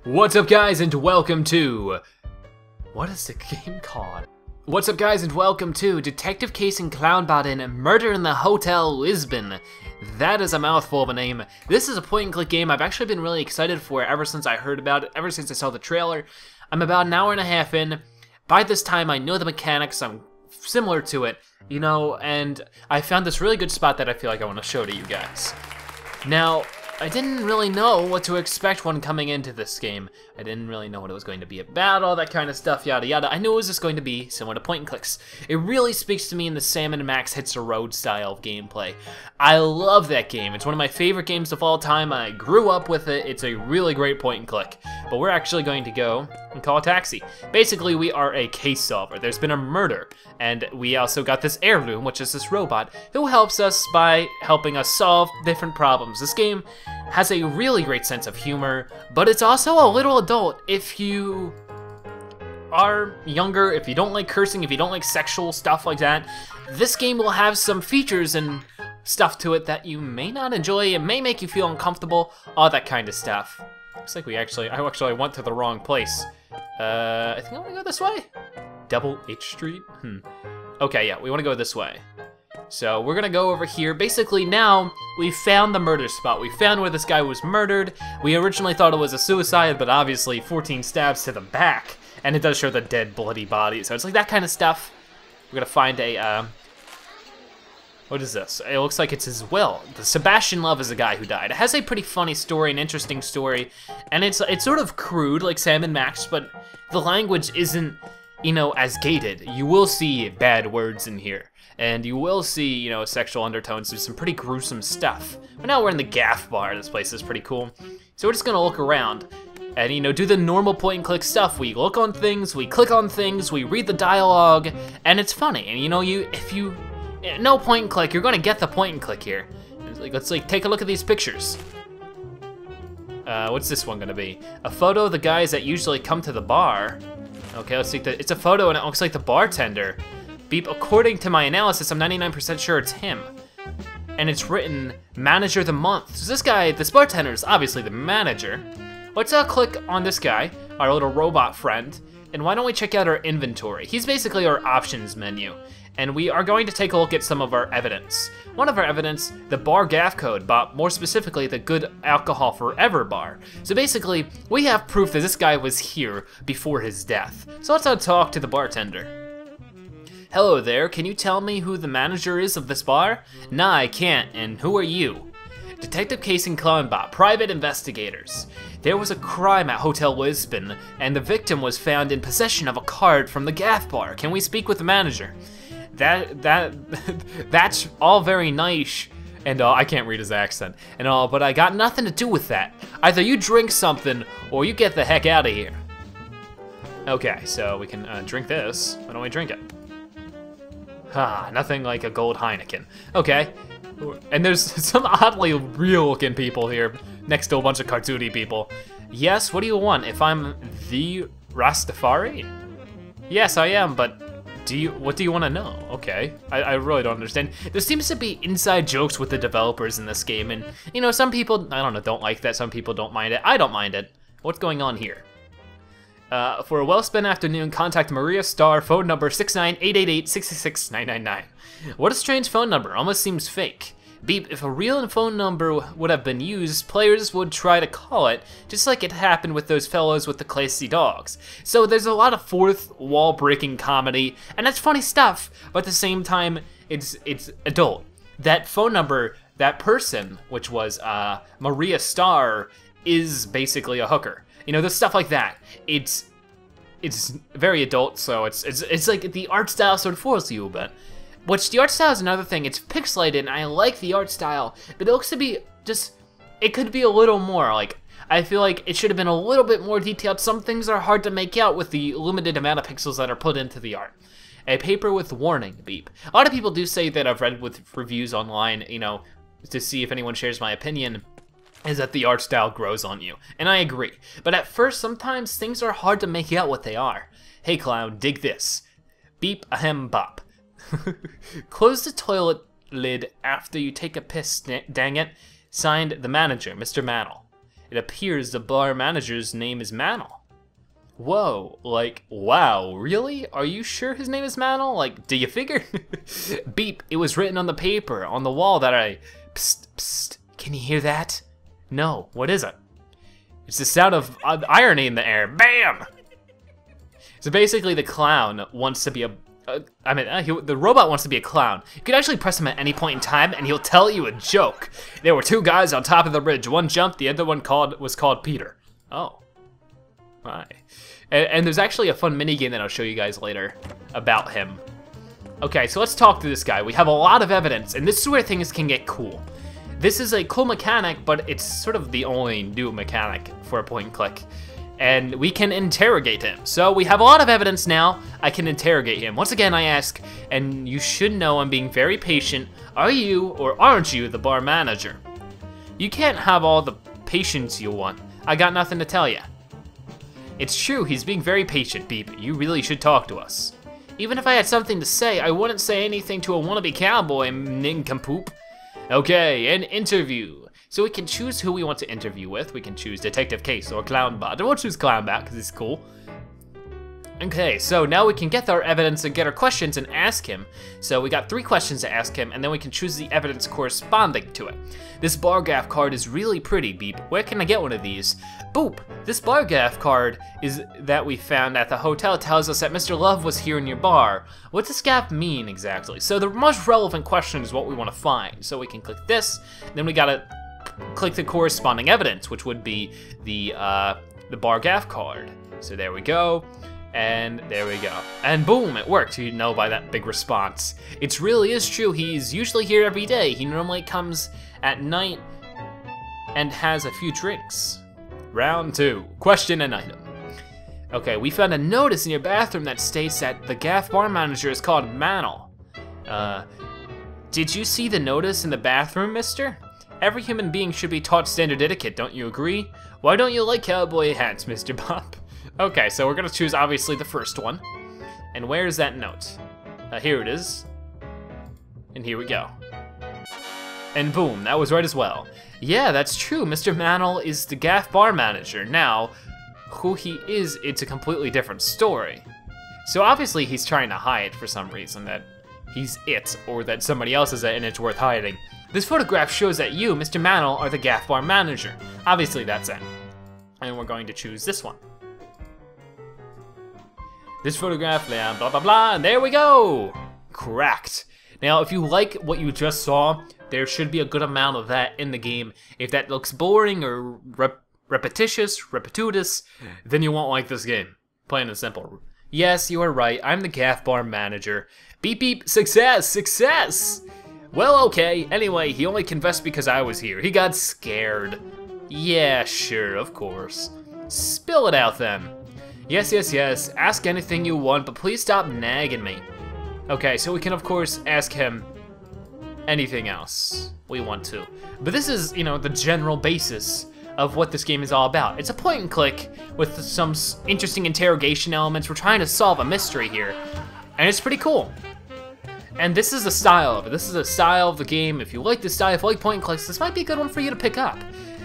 What's up, guys, and welcome to... What is the game called? What's up, guys, and welcome to Detective Case and Clownbot in Murder in the Hotel Lisbon. That is a mouthful of a name. This is a point-and-click game I've actually been really excited for ever since I heard about it, ever since I saw the trailer. I'm about an hour and a half in. By this time, I know the mechanics, I'm similar to it, you know, and I found this really good spot that I feel like I want to show to you guys. Now, I didn't really know what to expect when coming into this game. I didn't really know what it was going to be about, all that kind of stuff, yada yada. I knew it was just going to be similar to point and clicks. It really speaks to me in the Sam & Max Hits the Road style of gameplay. I love that game. It's one of my favorite games of all time. I grew up with it. It's a really great point and click. But we're actually going to go and call a taxi. Basically, we are a case solver. There's been a murder, and we also got this heirloom, which is this robot, who helps us by helping us solve different problems. This game has a really great sense of humor, but it's also a little adult if you are younger, if you don't like cursing, if you don't like sexual stuff like that. This game will have some features and stuff to it that you may not enjoy. It may make you feel uncomfortable, all that kind of stuff. Looks like I actually went to the wrong place. I think I want to go this way? Double H Street? Okay, yeah, we want to go this way. So we're gonna go over here. Basically now, we found the murder spot. We found where this guy was murdered. We originally thought it was a suicide, but obviously 14 stabs to the back. And it does show the dead, bloody body. So it's like that kind of stuff. We're gonna find a, what is this? It looks like it's his will. The Sebastian Love is a guy who died. It has a pretty funny story, an interesting story. And it's sort of crude, like Sam & Max, but the language isn't, you know, as gated. You will see bad words in here. And you will see, you know, sexual undertones. There's some pretty gruesome stuff. But now we're in the gaff bar. This place is pretty cool. So we're just gonna look around and, you know, do the normal point and click stuff. We look on things, we click on things, we read the dialogue, and it's funny. And you know, if you no point and click, you're gonna get the point and click here. Let's take a look at these pictures. What's this one gonna be? A photo of the guys that usually come to the bar. Okay, let's see. It's a photo and it looks like the bartender. Beep, according to my analysis, I'm 99% sure it's him. And it's written, Manager of the Month. So this guy, this bartender is obviously the manager. Let's click on this guy, our little robot friend, and why don't we check out our inventory? He's basically our options menu. And we are going to take a look at some of our evidence. One of our evidence, the bar gaff code, but more specifically, the Good Alcohol Forever bar. So basically, we have proof that this guy was here before his death. So let's talk to the bartender. Hello there, can you tell me who the manager is of this bar? Nah, I can't, and who are you? Detective Case and Clownbot, private investigators. There was a crime at Hotel Lisbon, and the victim was found in possession of a card from the gaff bar. Can we speak with the manager? That's all very nice, and I can't read his accent, and all, but I got nothing to do with that. Either you drink something, or you get the heck out of here. Okay, so we can drink this. Why don't we drink it? Nothing like a gold Heineken. Okay, and there's some oddly real-looking people here next to a bunch of cartoony people. Yes, what do you want? If I'm the Rastafari? Yes, I am, but what do you want to know? Okay, I really don't understand. There seems to be inside jokes with the developers in this game, and you know, some people, I don't know, don't like that. Some people don't mind it. I don't mind it. What's going on here? For a well-spent afternoon, contact Maria Star, phone number 69888-666-999. What a strange phone number, almost seems fake. Beep, if a real phone number would have been used, players would try to call it, just like it happened with those fellows with the classy dogs. So there's a lot of fourth wall breaking comedy, and that's funny stuff, but at the same time, it's adult. That phone number, that person, which was Maria Star, is basically a hooker. You know, there's stuff like that. It's very adult, so it's like the art style sort of fools you a bit. Which the art style is another thing. It's pixelated, and I like the art style, but it looks to be just, it could be a little more. Like, I feel like it should have been a little bit more detailed. Some things are hard to make out with the limited amount of pixels that are put into the art. A paper with warning, beep. A lot of people do say that I've read with reviews online, you know, to see if anyone shares my opinion, is that the art style grows on you, and I agree. But at first, sometimes things are hard to make out what they are. Hey clown, dig this. Beep ahem bop. Close the toilet lid after you take a piss, dang it. Signed, the manager, Mr. Mantle. it appears the bar manager's name is Mantle. Whoa, like, wow, really? Are you sure his name is Mantle? Like, do you figure? Beep, it was written on the paper, on the wall that I... Psst, psst, can you hear that? No, what is it? It's the sound of irony in the air, bam! So basically the clown wants to be the robot wants to be a clown. You could actually press him at any point in time and he'll tell you a joke. There were two guys on top of the bridge. One jumped, the other one was called Peter. Oh. My. And there's actually a fun minigame that I'll show you guys later about him. Okay, so let's talk to this guy. We have a lot of evidence, and this is where things can get cool. This is a cool mechanic, but it's sort of the only new mechanic for a point and click. And we can interrogate him. So we have a lot of evidence now. I can interrogate him. Once again, I ask, and you should know I'm being very patient, are you or aren't you the bar manager? You can't have all the patience you want. I got nothing to tell you. It's true, he's being very patient, Beep. You really should talk to us. Even if I had something to say, I wouldn't say anything to a wannabe cowboy, nincompoop. Okay, an interview. So we can choose who we want to interview with. We can choose Detective Case or Clownbot. And we'll choose Clownbot because he's cool. Okay, so now we can get our evidence and get our questions and ask him. So we got 3 questions to ask him, and then we can choose the evidence corresponding to it. This bar graph card is really pretty, Beep. Where can I get one of these? Boop! This bar graph card that we found at the hotel tells us that Mr. Love was here in your bar. What does graph mean exactly? So the most relevant question is what we want to find. So we can click this, then we gotta click the corresponding evidence, which would be the bar graph card. So there we go. And there we go. And boom, it worked, you know, by that big response. It really is true, he's usually here every day. He normally comes at night and has a few drinks. Round 2, question and item. Okay, we found a notice in your bathroom that states that the gaff bar manager is called Mantle. Did you see the notice in the bathroom, mister? Every human being should be taught standard etiquette, don't you agree? Why don't you like cowboy hats, Mr. Bob? Okay, so we're gonna choose obviously the first one. And where is that note? Here it is. And here we go. And boom, that was right as well. Yeah, that's true. Mr. Mantle is the gaff bar manager. Now, who he is, it's a completely different story. So obviously he's trying to hide for some reason that he's it, or that somebody else is it and it's worth hiding. This photograph shows that you, Mr. Mantle, are the gaff bar manager. Obviously that's it. And we're going to choose this one. This photograph, blah, blah, blah, blah, and there we go! Correct. Now, if you like what you just saw, there should be a good amount of that in the game. If that looks boring or repetitious, then you won't like this game. Plain and simple. Yes, you are right, I'm the gaff bar manager. Beep beep, success, success! Well, okay, anyway, he only confessed because I was here. He got scared. Yeah, sure, of course. Spill it out then. Yes, yes, yes, ask anything you want, but please stop nagging me. Okay, so we can of course ask him anything else we want to. But this is, you know, the general basis of what this game is all about. It's a point and click with some interesting interrogation elements. We're trying to solve a mystery here, and it's pretty cool. And this is the style of it. This is the style of the game. If you like this style, if you like point and clicks, this might be a good one for you to pick up.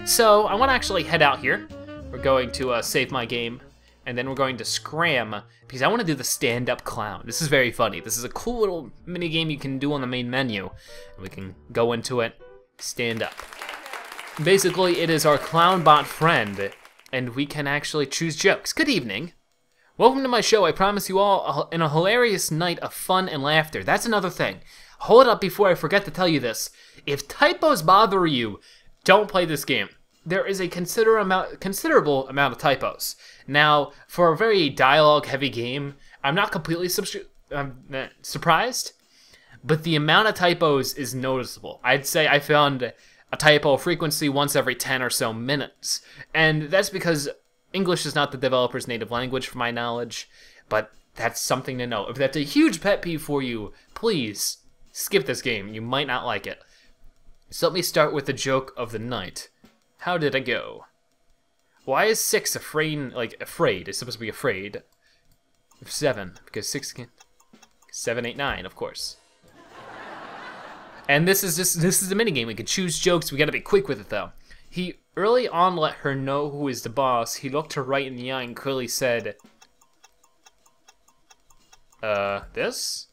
So I want to actually head out here. We're going to save my game. And then we're going to scram, because I want to do the stand-up clown. This is very funny. This is a cool little mini game you can do on the main menu. We can go into it, stand up. Basically, it is our clown bot friend, and we can actually choose jokes. Good evening. Welcome to my show. I promise you all a hilarious night of fun and laughter. That's another thing. Hold up before I forget to tell you this. If typos bother you, don't play this game. There is a considerable amount of typos. Now, for a very dialogue-heavy game, I'm not completely surprised, but the amount of typos is noticeable. I'd say I found a typo frequency once every 10 or so minutes, and that's because English is not the developer's native language, from my knowledge, but that's something to know. If that's a huge pet peeve for you, please skip this game. You might not like it. So let me start with the joke of the night. How did it go? Why is 6 afraid? It's supposed to be afraid of 7, because 6 can 7, 8, 9, of course. And this is the minigame. We can choose jokes. We gotta be quick with it though. early on let her know who is the boss, he looked her right in the eye and clearly said, this?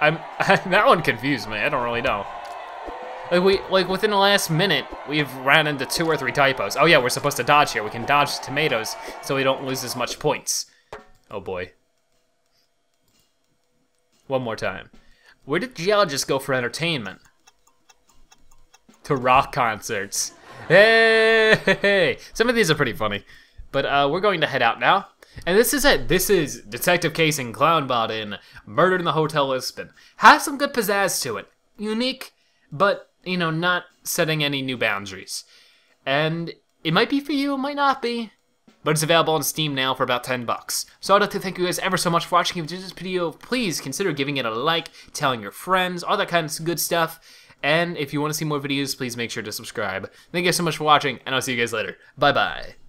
That one confused me, I don't really know. Like within the last minute, we've ran into 2 or 3 typos. Oh yeah, we're supposed to dodge here. We can dodge tomatoes so we don't lose as much points. Oh boy. One more time. Where did geologists go for entertainment? To rock concerts. Hey! Some of these are pretty funny. But we're going to head out now. And this is it. This is Detective Case and Clownbot in Murder in the Hotel Lisbon. Has some good pizzazz to it. Unique, but, you know, not setting any new boundaries. And it might be for you, it might not be. But it's available on Steam now for about $10. So I'd like to thank you guys ever so much for watching. If you enjoyed this video, please consider giving it a like, telling your friends, all that kind of good stuff. And if you want to see more videos, please make sure to subscribe. Thank you guys so much for watching, and I'll see you guys later. Bye-bye.